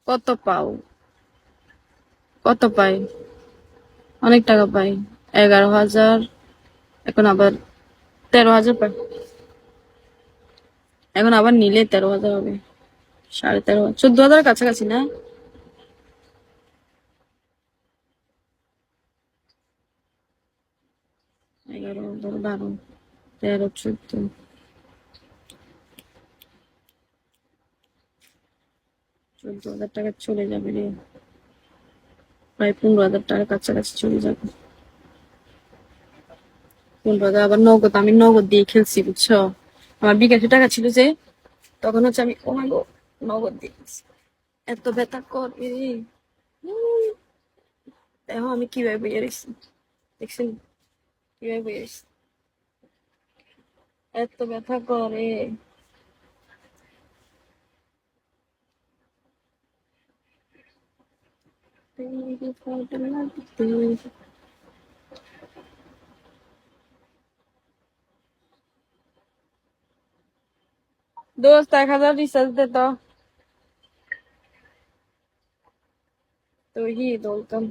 কত পাও? কত পাই? অনেক টাকা পাই। 11,000। এখন আবার 13,000 পাই। এখন আবার নিলে 13,000 হবে। 13,500, 14,000 কাছাকাছি না? 11, 12, 13, 14। 14,000 টাকা চলে যাবে রে। প্রায় 15,000 টাকার কাছাকাছি চলে যাবে। 15,000 আবার নগদ। আমি নগদ দিয়ে খেলছি, বুঝছো? আমার বিকাশে টাকা ছিল যে, তখন হচ্ছে আমি ও মাগো নগদ দিয়ে খেলছি। এত ব্যথা করে রে। দেখো আমি কিভাবে বইয়ে রয়েছি, দেখছেন কিভাবে বইয়ে রয়েছি? এত ব্যথা করে। দোস্ত 1,000 রিচার্জ দে তো। তো হি বলতাম।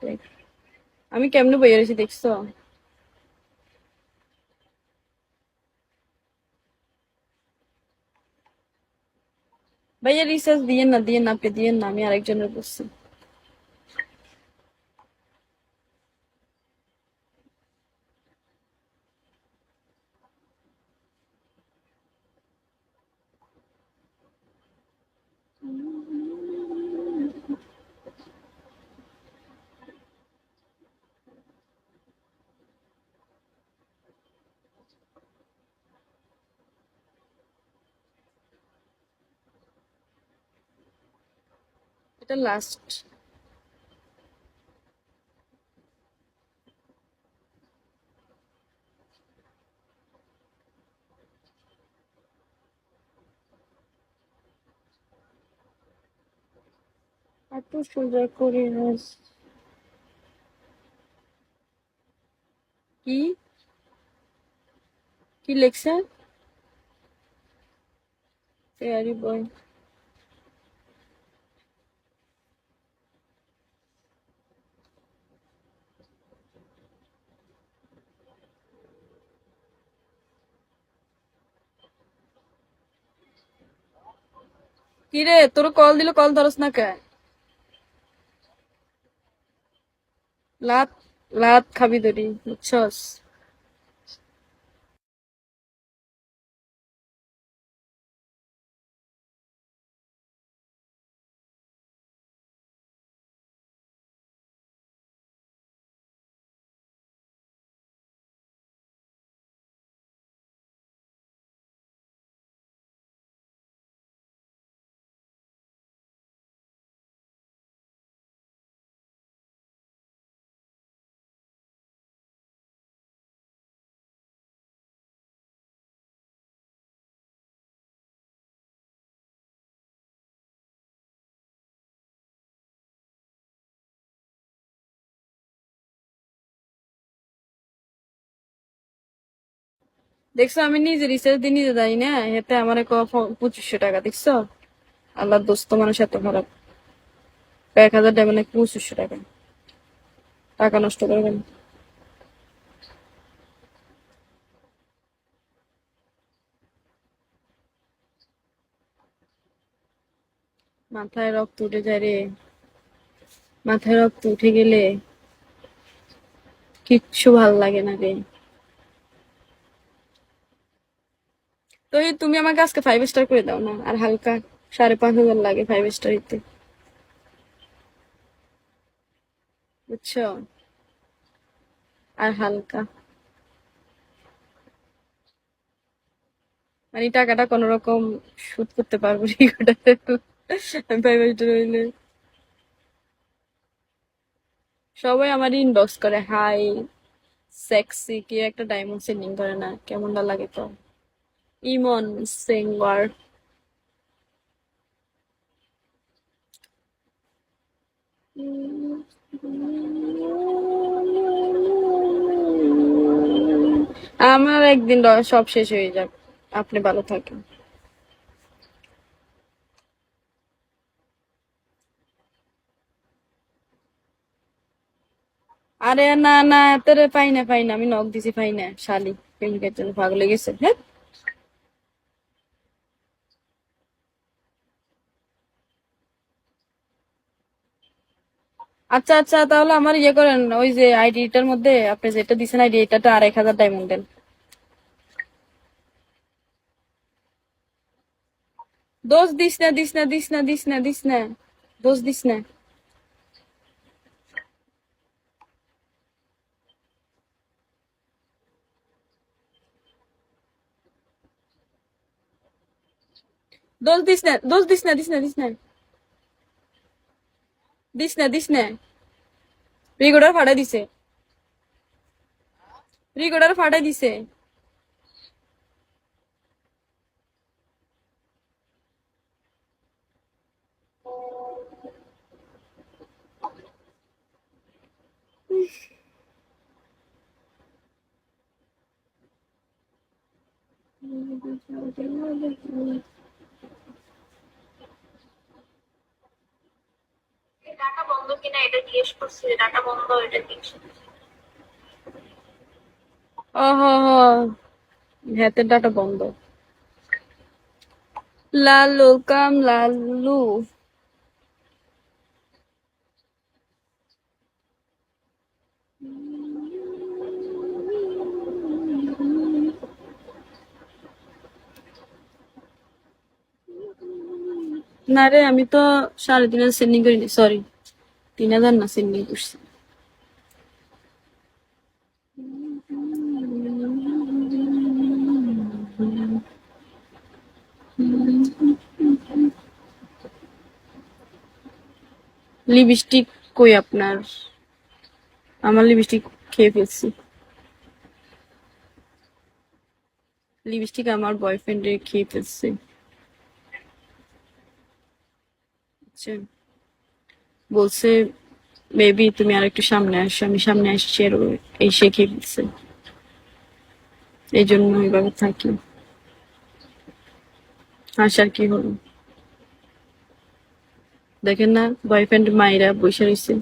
দেখ, আমি কেমনে বইয়ে রয়েছি দেখছো? ভাইয়া রিচার্জ দিয়ে না, দিয়ে না, আপনি দিয়ে না, আমি আরেকজনের বলছি। এটা লাস্ট। এত সোজা করে কি কি লেখছে? ফেয়ারি বয়। কি রে, তোর কল দিল, কল ধরস না কে? লাত, লাত খাবি ধরি, বুঝছস? দেখছো আমি নিজে রিচার্জ দিয়ে নিজে যাই না, এতে আমার 2500 টাকা, দেখছো? আল্লাহ দোস্ত, মানুষ এত খারাপ। 1,000 টাকা মানে 2500 টাকা। টাকা নষ্ট করবেন। মাথায় রক্ত উঠে যায় রে। মাথায় রক্ত উঠে গেলে কিচ্ছু ভাল লাগে না রে। তো এই তুমি আমাকে আজকে 5 স্টার করে দাও না, আর হালকা 5,500 লাগে 5 স্টার দিতে, বুঝছো? আর হালকা মানে টাকাটা কোন রকম শুট করতে পারবো রিকোটাতে। 5 স্টার হইলে সবাই আমার ইনবক্স করে, হাই সেক্সি, কি একটা ডায়মন্ড সেন্ডিং করে না, কেমনটা লাগে তো? ইমন সিঙ্গার। আমার একদিন সব শেষ হয়ে যাবে। আপনি ভালো থাকেন। আরে না না, তোরে পাই না, আমি নক দিছি পাই না, শালি প্রেমিকের জন্য পাগল হয়ে গেছে, হ্যাঁ। আচ্ছা আচ্ছা, তাহলে আমার ইয়ে করেন, ওই যে আইডিটার মধ্যে আপনি যেটা দিছেন আইডি, এটাতে 1,000 ডায়মন্ড দেন। দোষ দিস না, দোষ দিস না। দোষ দিস না। দিস না। রিকর্ডার ফাটাই দিছে, রিকর্ডার ফাটাই দিছে। ডাটা বন্ধ কিনা এটা জিজ্ঞেস করছি, ডাটা বন্ধ এটা জিজ্ঞেস করছি। ও হো হো, হাতের ডাটা বন্ধ। লালু কাম লালু। না রে, আমি তো 3,500 সেন্ডিং করিনি, সরি, 3,000 না সেন্ডিং করছি। লিপস্টিক কই আপনার? আমার লিপস্টিক খেয়ে ফেলছি। লিপস্টিক আমার বয়ফ্রেন্ডের খেয়ে ফেলছে, বুঝছেন? বলছে বেবি তুমি আর একটু সামনে আসো, আমি সামনে আসছি আর ও এসে খেয়ে ফেলছে। এই জন্য এইভাবে থাকি। আসার কি হলো? দেখেন না, বয়ফ্রেন্ড মাইরা বসে রয়েছে।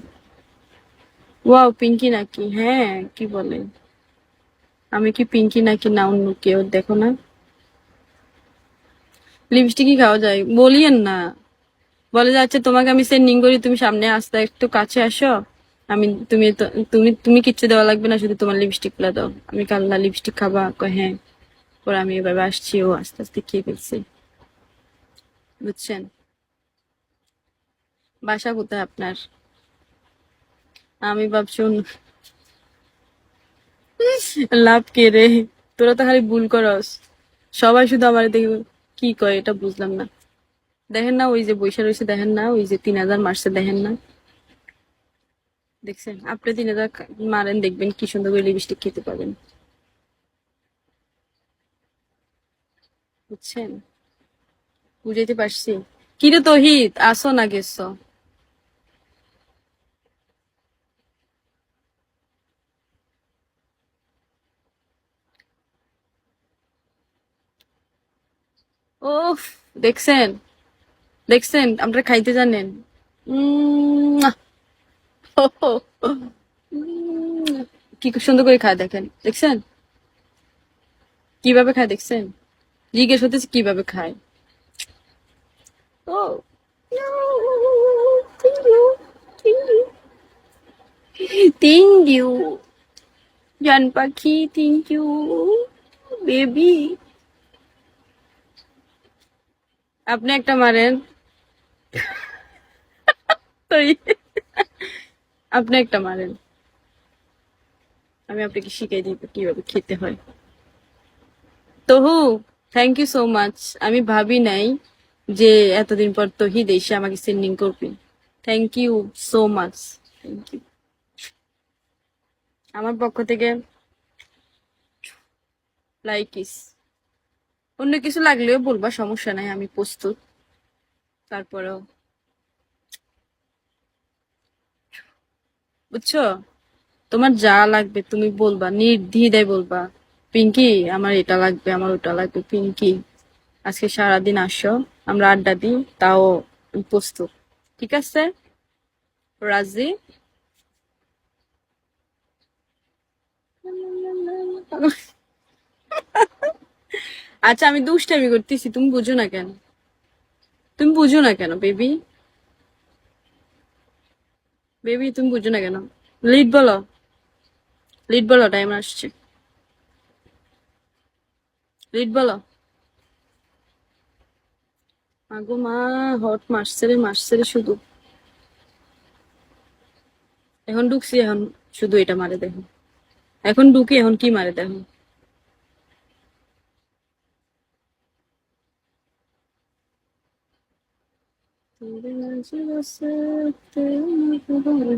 ওয়াও, পিঙ্কি নাকি? হ্যাঁ, কি বলে? আমি কি পিঙ্কি নাকি না অন্য কেউ? দেখো না, লিপস্টিক কি খাওয়া যায়? বলিয়েন না। বলে যাচ্ছে তোমাকে আমি সেন্ডিং করি, তুমি সামনে আসতে একটু কাছে আসো। আমি তুমি কিচ্ছু দেওয়া লাগবে না, শুধু তোমার লিপস্টিক গুলা দাও। আমি কাল্লা লিপস্টিক খাবা? কয় হ্যাঁ। পরে আমি এভাবে আসছি, ও আস্তে আস্তে খেয়ে ফেলছে, বুঝছেন? বাসা কোথায় আপনার? আমি ভাবছি লাভ কে রে? তোরা তো খালি ভুল করস, সবাই শুধু আমার দেখে কি কয় এটা বুঝলাম না। দেখেন না ওই যে বৈশা রয়েছে, দেখেন না ওই যে 3,000 মারছে, দেখেন না? দেখছেন? আপনি 3,000 মারেন, দেখবেন কি সুন্দর করে লিপস্টিক খেতে পাবেন, বুঝছেন? বুঝাইতে পারছি? কিরে তহিদ, আসো না গেছো? ও, দেখছেন? দেখছেন আমরা খাইতে জানেন। উম কি সুন্দর করে খায়, দেখেন, দেখছেন কিভাবে খায়? দেখছেন? জিজ্ঞেস হতেছে কিভাবে খায়। ও, থ্যাংক ইউ জান পাখি, থ্যাংক ইউ বেবি। আপনি একটা মারেন তো, আপনি একটা মারেন, আমি আপনাকে শিখাই দিব কিভাবে খেতে হয়। তহু, থ্যাংক ইউ সো মাচ। আমি ভাবি নাই যে এতদিন পর তহিদ এসে আমাকে সেন্ডিং করবে। Thank you so much, thank you. আমার পক্ষ থেকে লাইকিস। অন্য কিছু লাগলেও বলবা, সমস্যা নাই, আমি প্রস্তুত। তারপরেও বুঝছো, তোমার যা লাগবে তুমি বলবা, নির্দ্বিধায় বলবা, পিঙ্কি আমার এটা লাগবে, আমার ওটা লাগবে। পিঙ্কি আজকে সারাদিন আসো, আমরা আড্ডা দিই, তাও আমি প্রস্তুত। ঠিক আছে? রাজি? আচ্ছা আমি দুষ্টামি করতেছি, তুমি বুঝো না কেন? তুমি বুঝো না কেন বেবি? বেবি তুমি বুঝো না কেন? লিড বলো, লিড বলো, টাইম আসছে। লিড বলো। আগো মা, হট মারছে রে শুধু। এখন ঢুকছি, এখন শুধু এটা মারে দেখো। এখন ঢুকি, এখন কি মারে দেখো। तेरे नजरों से तेरी खबर